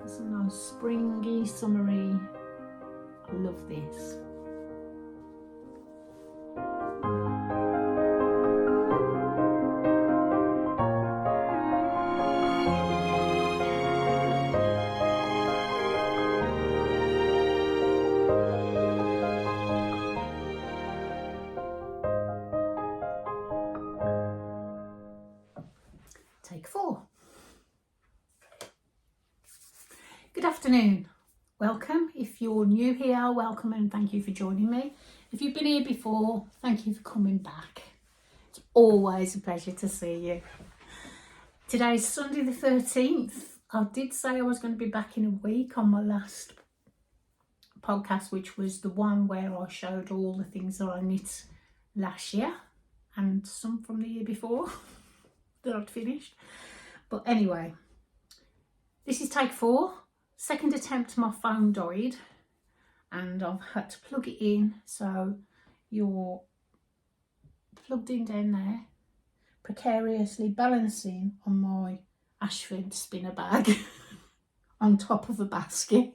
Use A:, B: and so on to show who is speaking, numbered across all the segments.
A: It's a nice springy, summery. I love this. Take 4. Good afternoon. Welcome. If you're new here, welcome and thank you for joining me. If you've been here before, thank you for coming back. It's always a pleasure to see you. Today's Sunday the 13th. I did say I was going to be back in a week on my last podcast, which was the one where I showed all the things that I knit last year and some from the year before that I'd finished. But anyway, this is take 4. Second attempt, my phone died and I've had to plug it in, so you're plugged in down there, precariously balancing on my Ashford spinner bag on top of a basket.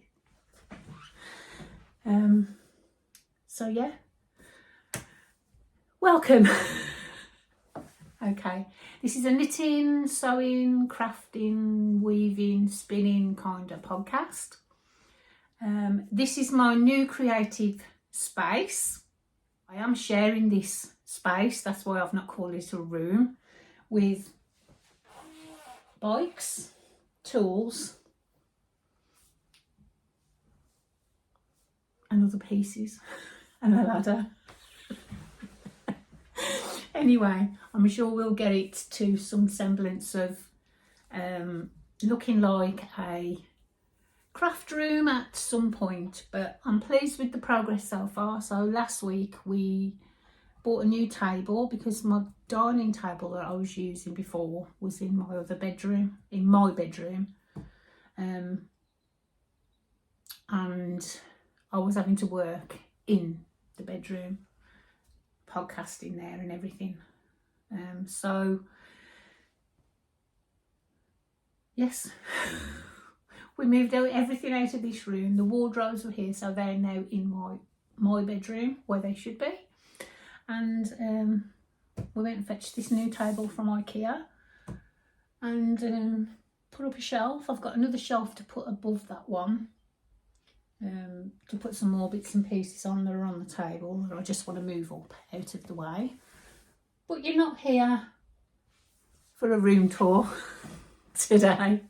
A: So yeah, welcome. Okay, this is a knitting, sewing, crafting, weaving, spinning kind of podcast. This is my new creative space. I am sharing this space, that's why I've not called it a room, with bikes, tools and other pieces and a ladder. Anyway, I'm sure we'll get it to some semblance of looking like a craft room at some point, but I'm pleased with the progress so far. So last week we bought a new table because my dining table that I was using before was in my other bedroom, and I was having to work in the bedroom, podcasting there and everything. So yes, we moved everything out of this room. The wardrobes were here, so they're now in my bedroom where they should be. And we went and fetched this new table from IKEA and put up a shelf. I've got another shelf to put above that one, to put some more bits and pieces on that are on the table that I just want to move up out of the way. But you're not here for a room tour today.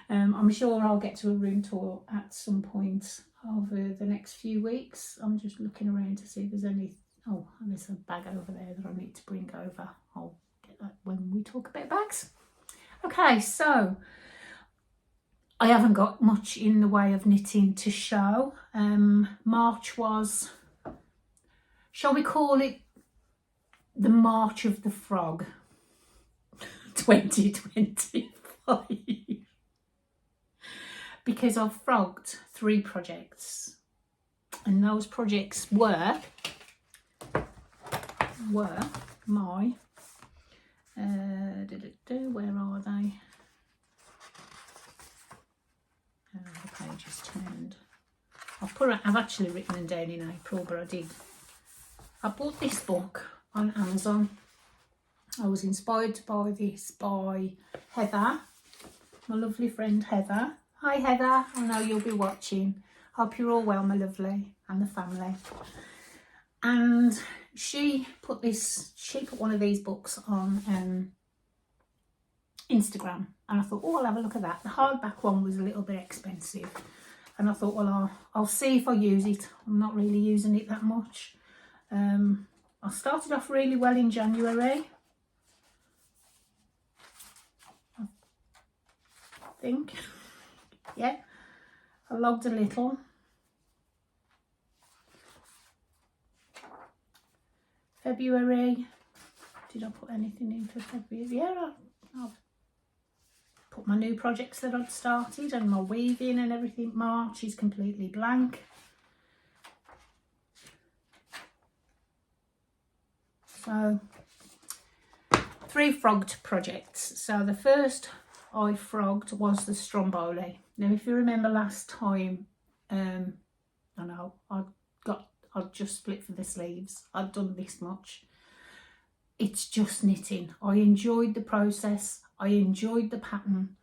A: I'm sure I'll get to a room tour at some point over the next few weeks. I'm just looking around to see if there's any. Oh, and there's a bag over there that I need to bring over. I'll get that when we talk about bags. Okay, so I haven't got much in the way of knitting to show. March was, shall we call it the March of the Frog 2025, because I've frogged 3 projects, and those projects were my where are they? The page is turned. I've actually written them down in April, but I bought this book on Amazon. I was inspired to buy this by Heather, my lovely friend Heather. Hi Heather, I know you'll be watching. Hope you're all well, my lovely, and the family. And she put one of these books on Instagram, and I thought, oh, I'll have a look at that. The hardback one was a little bit expensive, and I thought, well, I'll see if I use it. I'm not really using it that much. I started off really well in January, I think. Yeah, I logged a little. February, did I put anything in for February? Yeah, I've put my new projects that I'd started and my weaving and everything. March is completely blank. So 3 frogged projects. So the first I frogged was the Stromboli. Now, if you remember last time, I know I'd just split for the sleeves. I'd done this much. It's just knitting. I enjoyed the process. I enjoyed the pattern.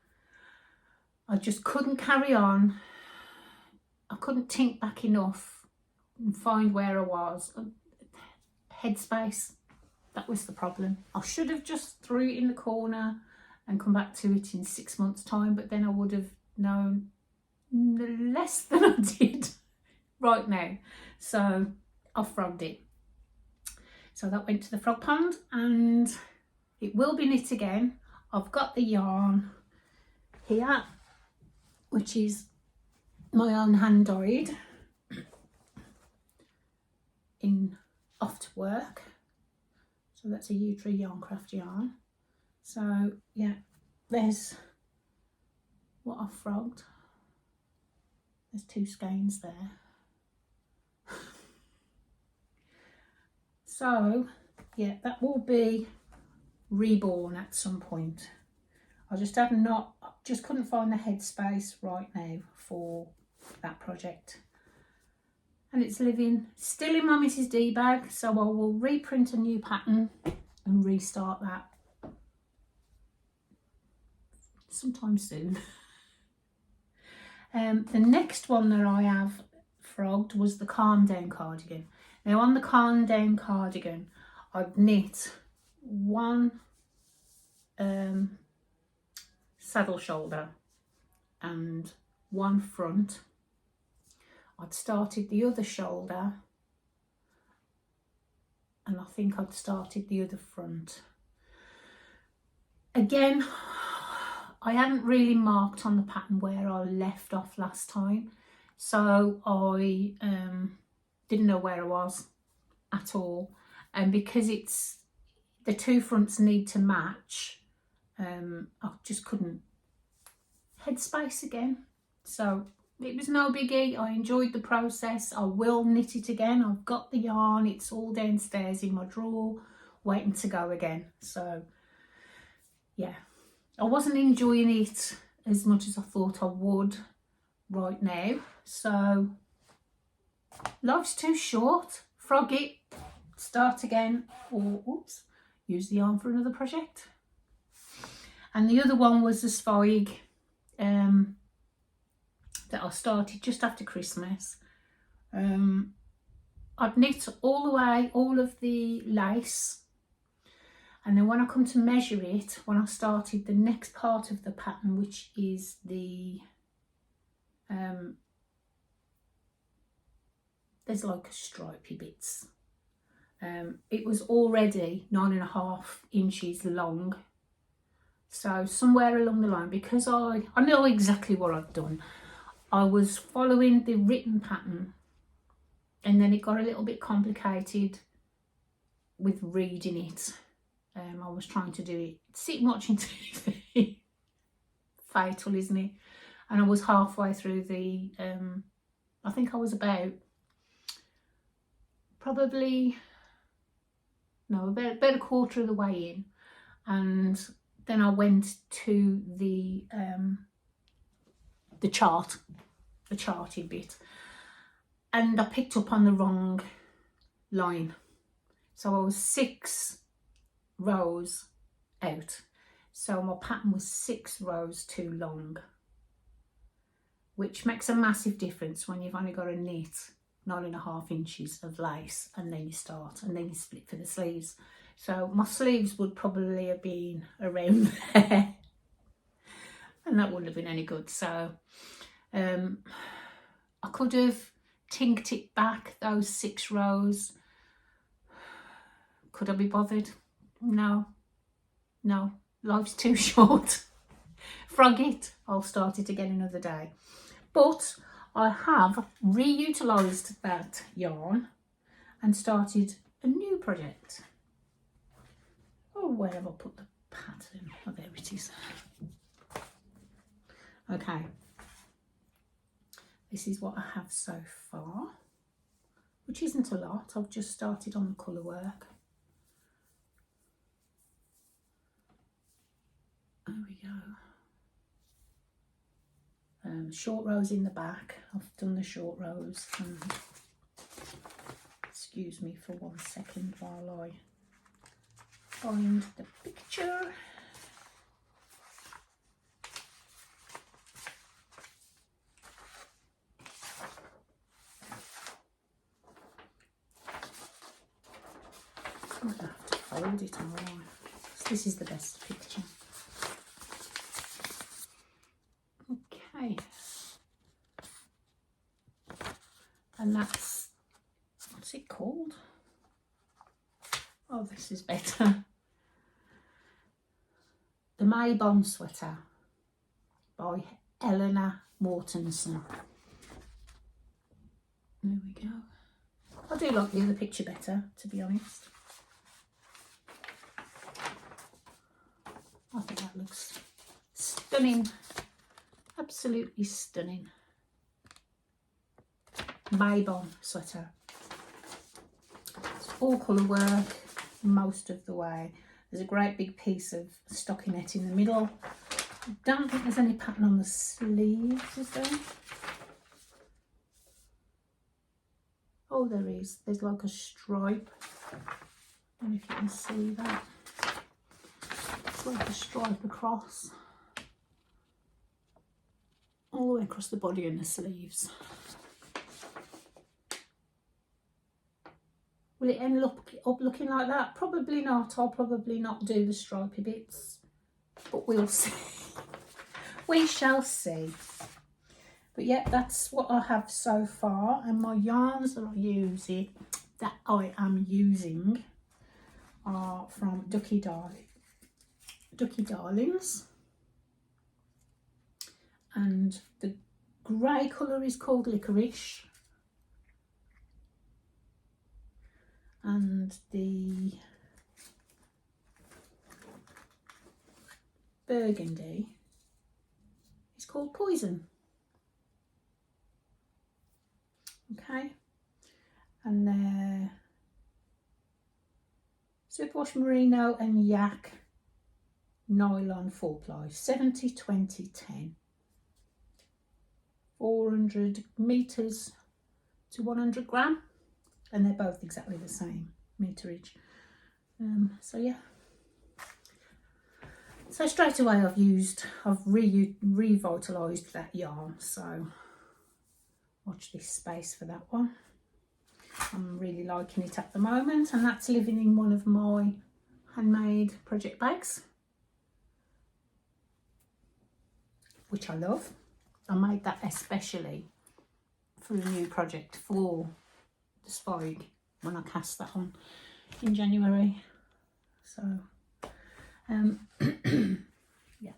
A: I just couldn't carry on. I couldn't think back enough and find where I was. Headspace, that was the problem. I should have just threw it in the corner and come back to it in 6 months' time, but then I would have known less than I did right now. So I frogged it. So that went to the frog pond, and it will be knit again. I've got the yarn here, which is my own hand dyed in Off to Work. So that's a yewtree.yarncraft yarn. So yeah, there's what I've frogged. There's 2 skeins there. So yeah, that will be reborn at some point. I just couldn't find the headspace right now for that project. And it's still in my Mrs. D bag, so I will reprint a new pattern and restart that sometime soon. The next one that I have frogged was the Calm Down cardigan. Now on the Calm Down cardigan, I've knit 1 saddle shoulder and 1 front. I'd started the other shoulder, and I think I'd started the other front. Again, I hadn't really marked on the pattern where I left off last time, so I didn't know where I was at all. And because the 2 fronts need to match, I just couldn't. Headspace again. So it was no biggie. I enjoyed the process. I will knit it again. I've got the yarn. It's all downstairs in my drawer waiting to go again. So yeah, I wasn't enjoying it as much as I thought I would right now. So life's too short. Frog it, start again, or oops, use the yarn for another project. And the other one was the Zweig that I started just after Christmas. I'd knit all the way, all of the lace, and then when I come to measure it, when I started the next part of the pattern, which is the there's like a stripy bits, it was already 9.5 inches long. So somewhere along the line, because I know exactly what I've done, I was following the written pattern, and then it got a little bit complicated with reading it. I was trying to do it sitting watching TV. Fatal, isn't it? And I was halfway through the I think I was about about a quarter of the way in, and then I went to the charted bit, and I picked up on the wrong line. So I was 6 rows out. So my pattern was 6 rows too long, which makes a massive difference when you've only got to knit 9.5 inches of lace, and then you split for the sleeves. So my sleeves would probably have been around there, and that wouldn't have been any good. So I could have tinked it back, those 6 rows. Could I be bothered? No, life's too short. Frog it, I'll start it again another day. But I have reutilised that yarn and started a new project. Oh, where have I put the pattern? Oh, there it is. Okay, this is what I have so far, which isn't a lot. I've just started on the colour work. There we go. Short rows in the back. I've done the short rows. And excuse me for 1 second while I find the picture. I'm going to have to fold it on. This is the best picture. Okay. And that's, what's it called? Oh, this is better. The Mailto sweater by Eleanor Mortensen. There we go. I do like the other picture better, to be honest. I think that looks stunning. Absolutely stunning. Mailto sweater. It's all colour work most of the way. There's a great big piece of stockinette in the middle. I don't think there's any pattern on the sleeves, is there? Oh, there is. There's like a stripe. I don't know if you can see that. It's like a stripe across. All the way across the body and the sleeves. Will it end up looking like that? Probably not. I'll probably not do the stripy bits, but we'll see. We shall see. But yeah, that's what I have so far, and my yarns that I am using are from Ducky Darlings, and the grey colour is called Licorice, and the burgundy is called Poison. Okay, and they're superwash merino and yak nylon 4-ply, 70, 20, 10, 400 meters to 100 gram, and they're both exactly the same meterage. So yeah, so straight away I've revitalised that yarn, so watch this space for that one. I'm really liking it at the moment, and that's living in one of my handmade project bags, which I love. I made that especially for a new project for the spike when I cast that on in January. So yeah,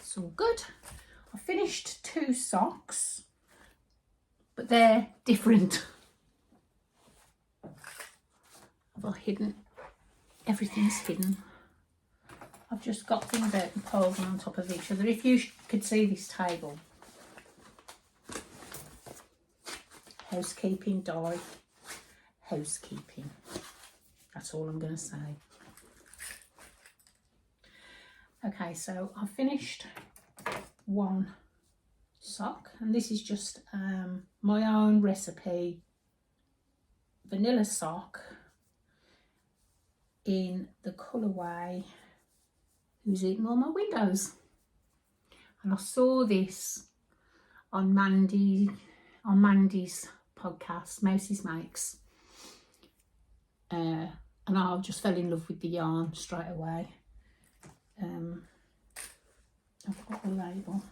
A: it's all good. I finished 2 socks, but they're different. Have I hidden? Everything's hidden. I've just got things out and piled them on top of each other. If you could see this table. Housekeeping, die. Housekeeping. That's all I'm going to say. Okay, so I finished 1 sock, and this is just my own recipe vanilla sock in the colourway Who's Eating All My Windows. And I saw this on Mandy's podcast, Mousy's Makes, and I just fell in love with the yarn straight away. I've got the label.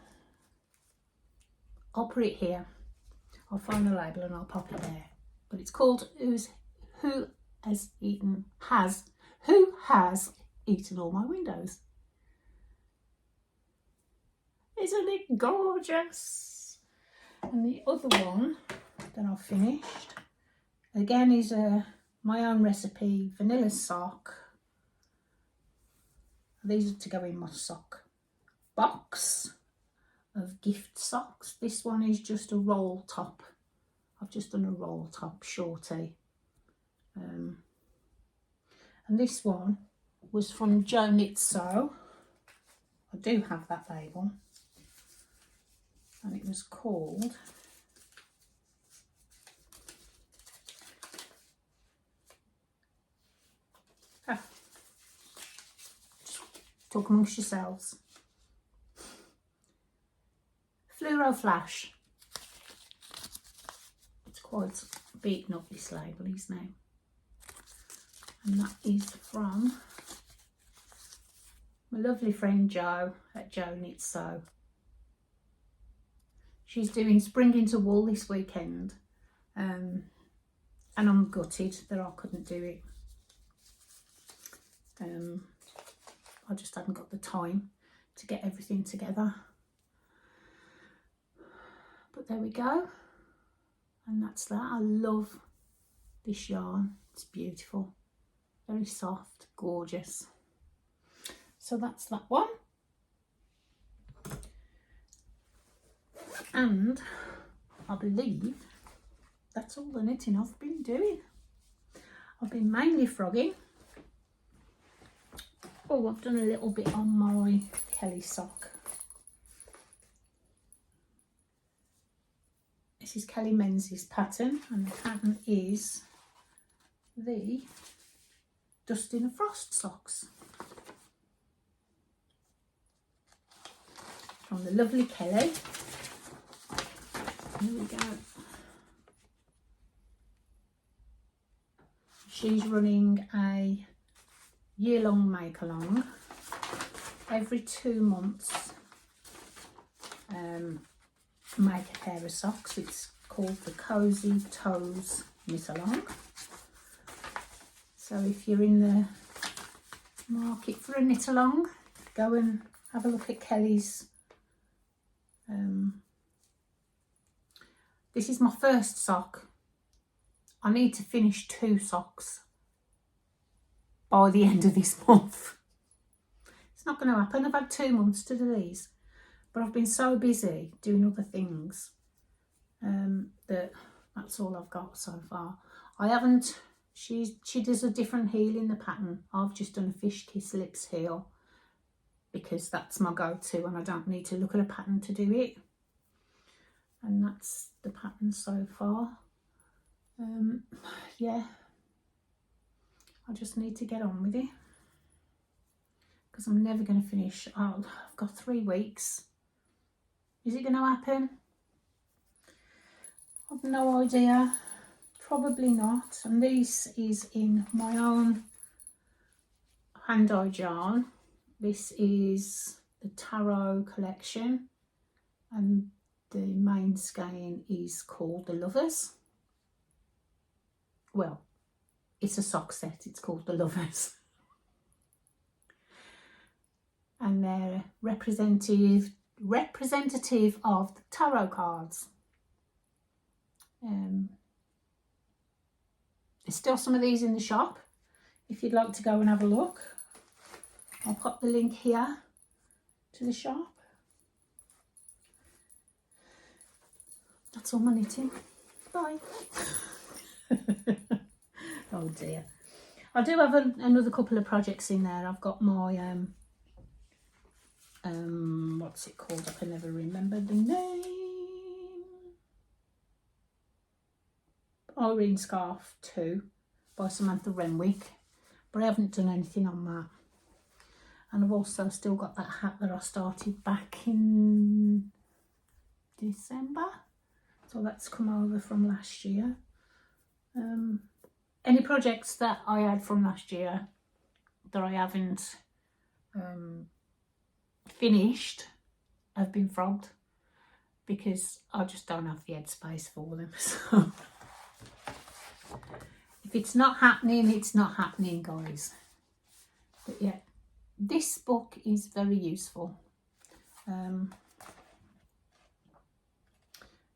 A: I'll put it here. I'll find the label and I'll pop it there. But it's called Who Has Eaten All My Windows. Isn't it gorgeous? And the other one that I've finished again is my own recipe vanilla sock. These are to go in my sock box of gift socks. This one is just a roll top. I've just done a roll top shorty. And this one was from Joe Knit Sew. I do have that label. and it was called talk amongst yourselves. Fluoro Flash. It's quite beaten up, this label is now, and that is from my lovely friend Jo at Jo Knits Sew. She's doing Spring into Wool this weekend, and I'm gutted that I couldn't do it. I just hadn't got the time to get everything together. But there we go, and that's that. I love this yarn. It's beautiful, very soft, gorgeous. So that's that one. And I believe that's all the knitting I've been doing. I've been mainly frogging. Oh, I've done a little bit on my Kelly sock. This is Kelly Menzies pattern, and the pattern is the Dust in a Frost socks from the lovely Kelly. Here we go. She's running a year-long make-along. Every 2 months, make a pair of socks. It's called the Cozy Toes Knit Along. So if you're in the market for a knit along, go and have a look at Kelly's. This is my first sock. I need to finish 2 socks by the end of this month. It's not going to happen. I've had 2 months to do these, but I've been so busy doing other things that's all I've got so far. I haven't. She does a different heel in the pattern. I've just done a fish kiss lips heel because that's my go-to, and I don't need to look at a pattern to do it. And that's the pattern so far. Yeah, I just need to get on with it because I'm never going to finish. I've got 3 weeks. Is it going to happen? I've no idea. Probably not. And this is in my own hand-dyed yarn. This is the Tarot collection, and the main skein is called the Lovers. Well, it's a sock set. It's called the Lovers. And they're representative of the tarot cards. There's still some of these in the shop if you'd like to go and have a look. I'll pop the link here to the shop. That's all my knitting. Bye. Oh dear. I do have another couple of projects in there. I've got my what's it called? I can never remember the name. Irene Scarf 2 by Samantha Renwick, but I haven't done anything on that. And I've also still got that hat that I started back in December, so that's come over from last year. Any projects that I had from last year that I haven't finished have been frogged because I just don't have the headspace for them. So if it's not happening, it's not happening, guys. But yeah, this book is very useful.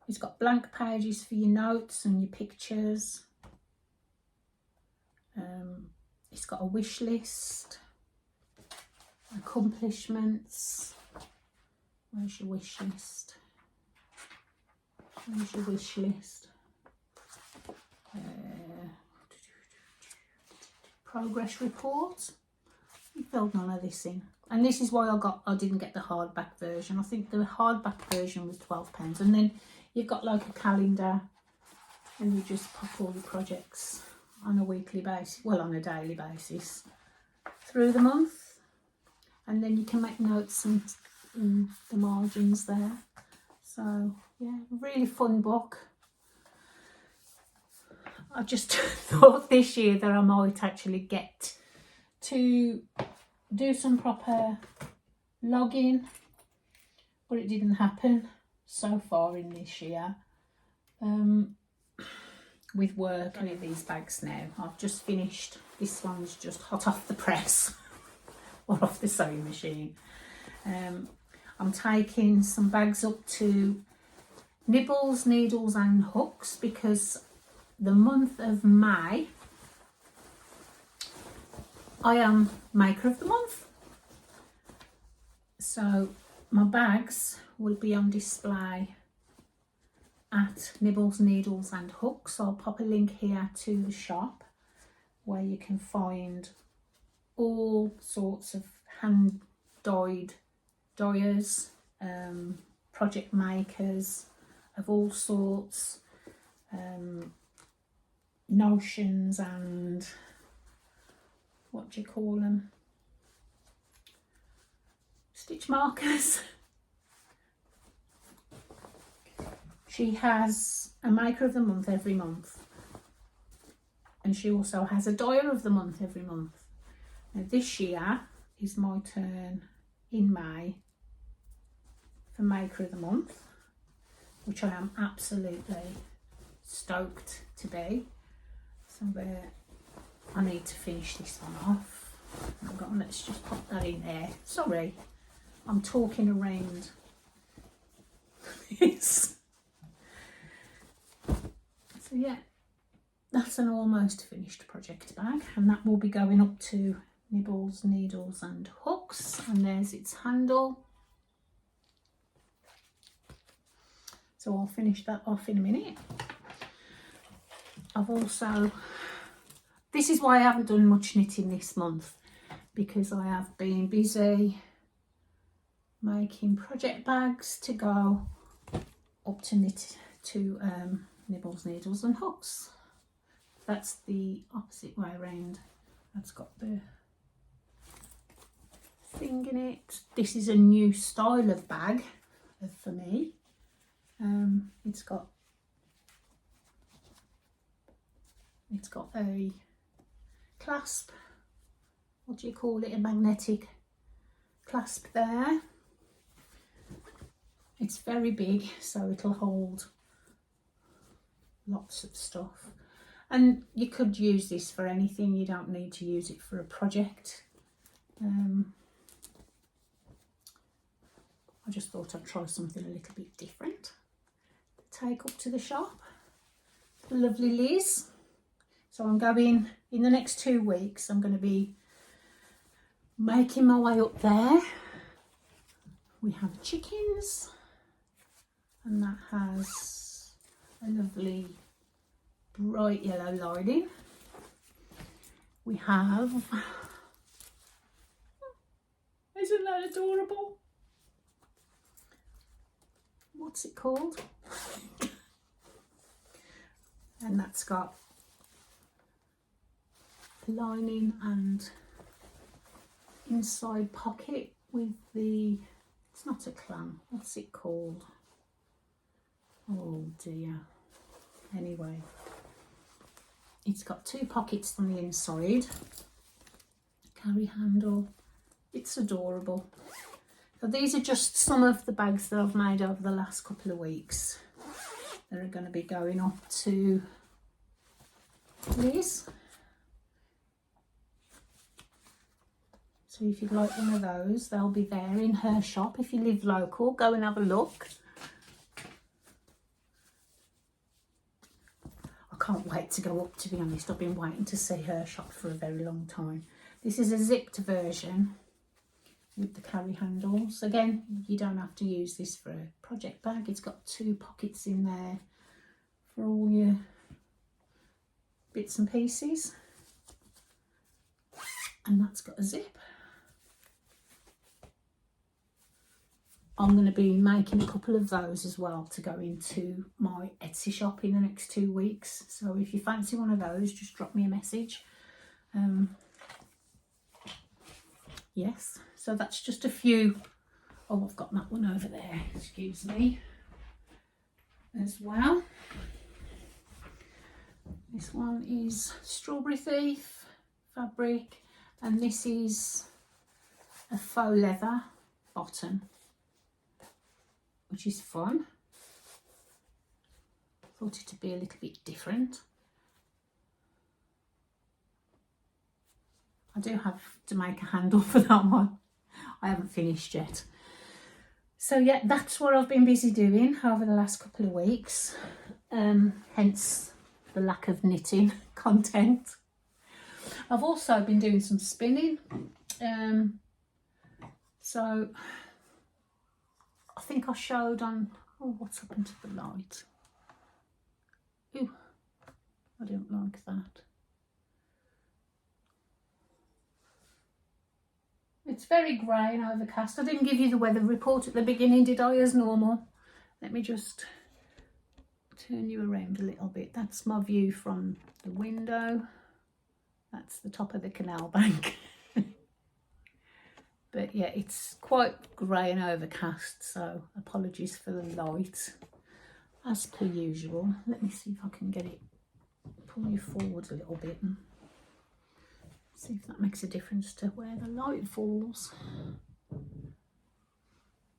A: It's got blank pages for your notes and your pictures. It's got a wish list, accomplishments. Where's your wish list? Where's your wish list? Progress report. We filled none of this in. And this is why I didn't get the hardback version. I think the hardback version was £12, and then you've got like a calendar, and you just pop all your projects on a weekly basis, well, on a daily basis through the month, and then you can make notes in the margins there. So yeah, really fun book. I just thought this year that I might actually get to do some proper logging, but it didn't happen so far in this year. With work and in these bags now, I've just finished. This one's just hot off the press or off the sewing machine. I'm taking some bags up to Nibbles, Needles and Hooks, because the month of May I am Maker of the Month. So my bags will be on display at Nibbles, Needles and Hooks. I'll pop a link here to the shop where you can find all sorts of hand dyed dyers, project makers of all sorts, notions and what do you call them, stitch markers. She has a Maker of the Month every month, and she also has a Dyer of the Month every month. Now this year is my turn in May for Maker of the Month, which I am absolutely stoked to be. So I need to finish this one off. Let's just pop that in there. Sorry, I'm talking around this. So yeah, that's an almost finished project bag, and that will be going up to Nibbles, Needles and Hooks, and there's its handle. So I'll finish that off in a minute. I've also, this is why I haven't done much knitting this month, because I have been busy making project bags to go up to Nibbles, Needles and Hooks. That's the opposite way around. That's got the thing in it. This is a new style of bag for me. It's got a clasp, what do you call it, a magnetic clasp there. It's very big, so it'll hold lots of stuff, and you could use this for anything. You don't need to use it for a project. I just thought I'd try something a little bit different to take up to the shop. The lovely Liz. So I'm going, in the next 2 weeks, I'm going to be making my way up there. We have chickens, and that has a lovely bright yellow lining. We have, isn't that adorable? What's it called? And that's got lining and inside pocket with the, it's not a clam, what's it called? Oh dear. Anyway, it's got 2 pockets on the inside, carry handle. It's adorable. So these are just some of the bags that I've made over the last couple of weeks that are going to be going up to Liz. So if you'd like one of those, they'll be there in her shop. If you live local, go and have a look. I can't wait to go up, to be honest. I've been waiting to see her shop for a very long time. This is a zipped version with the carry handles. Again, you don't have to use this for a project bag. It's got 2 pockets in there for all your bits and pieces. And that's got a zip. I'm going to be making a couple of those as well to go into my Etsy shop in the next 2 weeks. So if you fancy one of those, just drop me a message. Yes, so that's just a few. Oh, I've got that one over there, excuse me, as well. This one is Strawberry Thief fabric, and this is a faux leather bottom, which is fun. Thought it'd be a little bit different. I do have to make a handle for that one. I haven't finished yet. So yeah, that's what I've been busy doing over the last couple of weeks. Hence the lack of knitting content. I've also been doing some spinning. So I think I showed on, oh, what's happened to the light? Ooh, I don't like that. It's very grey and overcast. I didn't give you the weather report at the beginning, did I, as normal? Let me just turn you around a little bit. That's my view from the window. That's the top of the canal bank. But yeah, it's quite grey and overcast, so apologies for the light, as per usual. Let me see if I can get it, pull you forward a little bit and see if that makes a difference to where the light falls.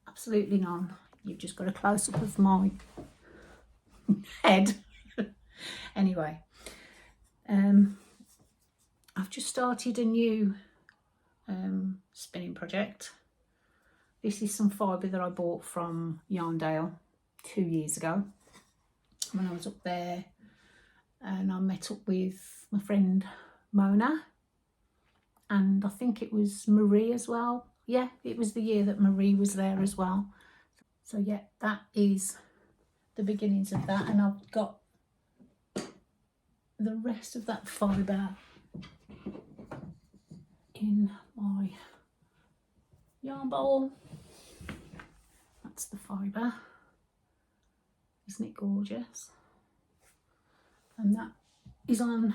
A: Absolutely none. You've just got a close-up of my head. Anyway, I've just started a new spinning project. This is some fibre that I bought from Yarndale 2 years ago when I was up there, and I met up with my friend Mona, and I think it was Marie as well. Yeah, it was the year that Marie was there as well. So yeah, that is the beginnings of that, and I've got the rest of that fibre in my yarn bowl. That's the fibre. Isn't it gorgeous? And that is on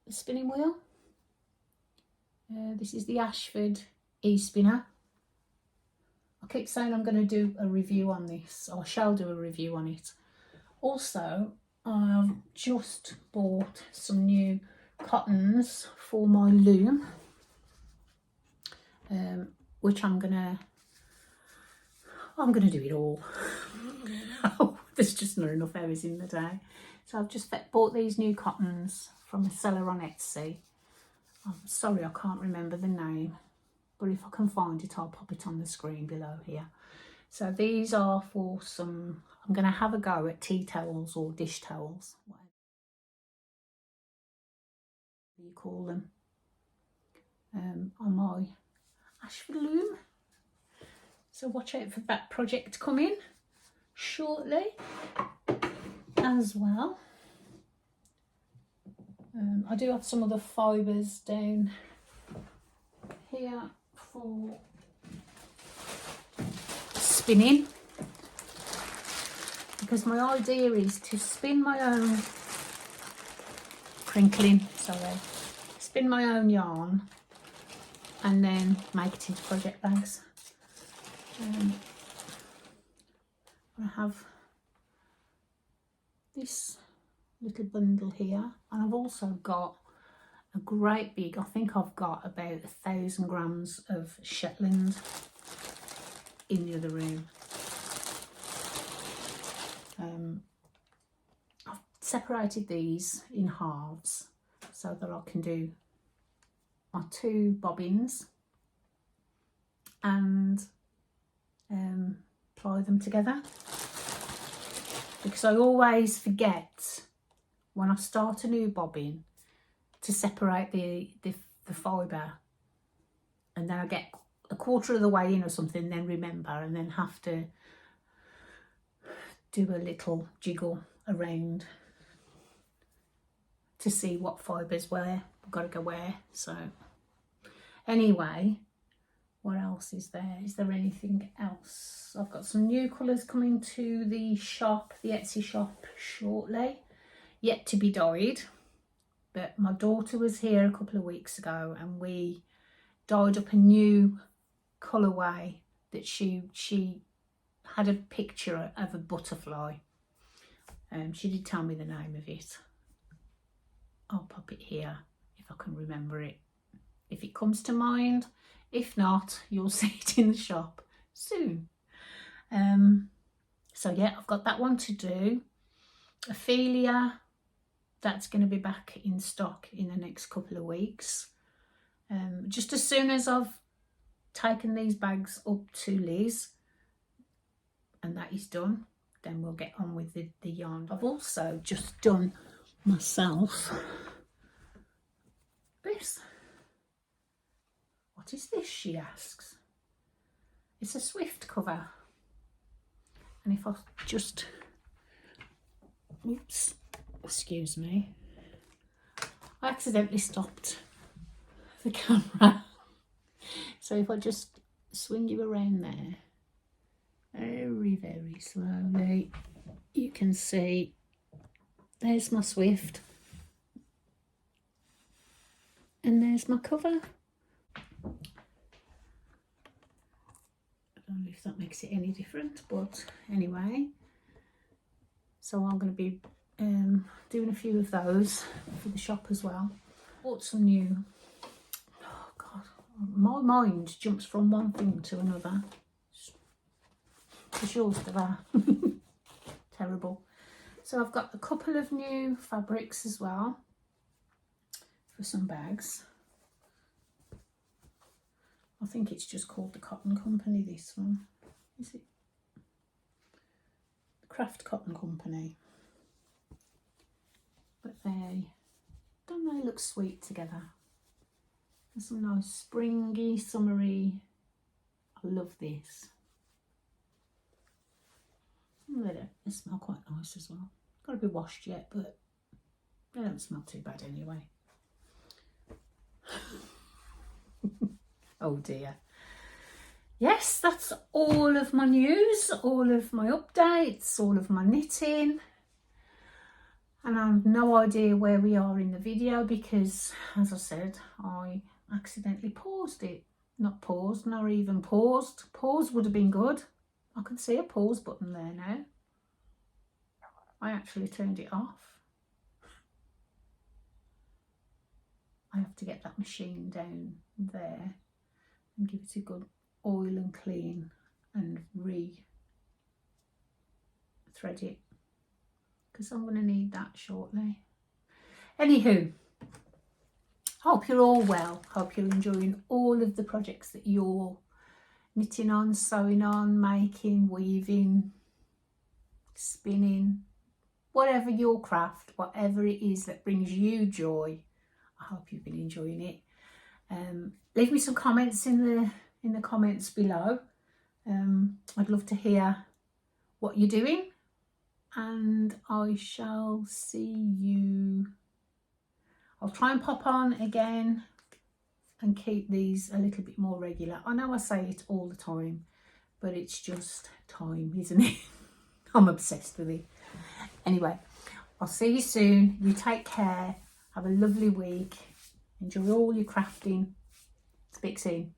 A: the spinning wheel. This is the Ashford e-spinner. I keep saying I'm going to do a review on this, or I shall do a review on it. Also, I've just bought some new cottons for my loom, which I'm gonna do it all. There's just not enough hours in the day. So I've just bought these new cottons from a seller on Etsy. I'm sorry I can't remember the name, but if I can find it, I'll pop it on the screen below here. So these are for some, I'm going to have a go at tea towels or dish towels, whatever you call them, on my Ashford loom. So watch out for that project coming shortly as well. I do have some other fibres down here for spinning, because my idea is to spin my own spin my own yarn and then make it into project bags. I have this little bundle here, and I've also got a great big, I think I've got about 1,000 grams of Shetland in the other room. I've separated these in halves so that I can do my 2 bobbins and ply them together, because I always forget when I start a new bobbin to separate the fibre, and then I get a quarter of the way in or something, then remember, and then have to do a little jiggle around to see what fibres where I've got to go where. So anyway, What else is there? Is there anything else? I've got some new colours coming to the shop, the Etsy shop shortly. Yet to be dyed. But my daughter was here a couple of weeks ago and we dyed up a new colourway that she had a picture of a butterfly. She did tell me the name of it. I'll pop it here if I can remember it. If it comes to mind. If not, you'll see it in the shop soon. So yeah, I've got that one to do. Ophelia, that's going to be back in stock in the next couple of weeks. Just as soon as I've taken these bags up to Liz and that is done, then we'll get on with the yarn. I've also just done myself this. What is this, she asks. It's a Swift cover. And if I just, oops, excuse me. I accidentally stopped the camera. So if I just swing you around there, very, very slowly, you can see there's my Swift. And there's my cover. I don't know if that makes it any different, but anyway, so I'm going to be doing a few of those for the shop as well. Bought some new, oh god, my mind jumps from one thing to another. It's yours to that. Terrible. So I've got a couple of new fabrics as well for some bags. I think it's just called the Cotton Company, this one. Is it? The Craft Cotton Company. But don't they look sweet together? There's some nice springy, summery. I love this. They smell quite nice as well. Got to be washed yet, but they don't smell too bad anyway. Oh dear. Yes, that's all of my news, all of my updates, all of my knitting. And I have no idea where we are in the video because, as I said, I accidentally paused it. Not paused, nor even paused. Pause would have been good. I can see a pause button there now. I actually turned it off. I have to get that machine down there and give it a good oil and clean and re-thread it because I'm going to need that shortly. Anywho, hope you're all well. Hope you're enjoying all of the projects that you're knitting on, sewing on, making, weaving, spinning, whatever your craft, whatever it is that brings you joy. I hope you've been enjoying it. Leave me some comments in the comments below. I'd love to hear what you're doing, and I shall see you. I'll try and pop on again and keep these a little bit more regular. I know I say it all the time, but it's just time, isn't it? I'm obsessed with it. Anyway, I'll see you soon. You take care. Have a lovely week. Enjoy all your crafting. Speak soon.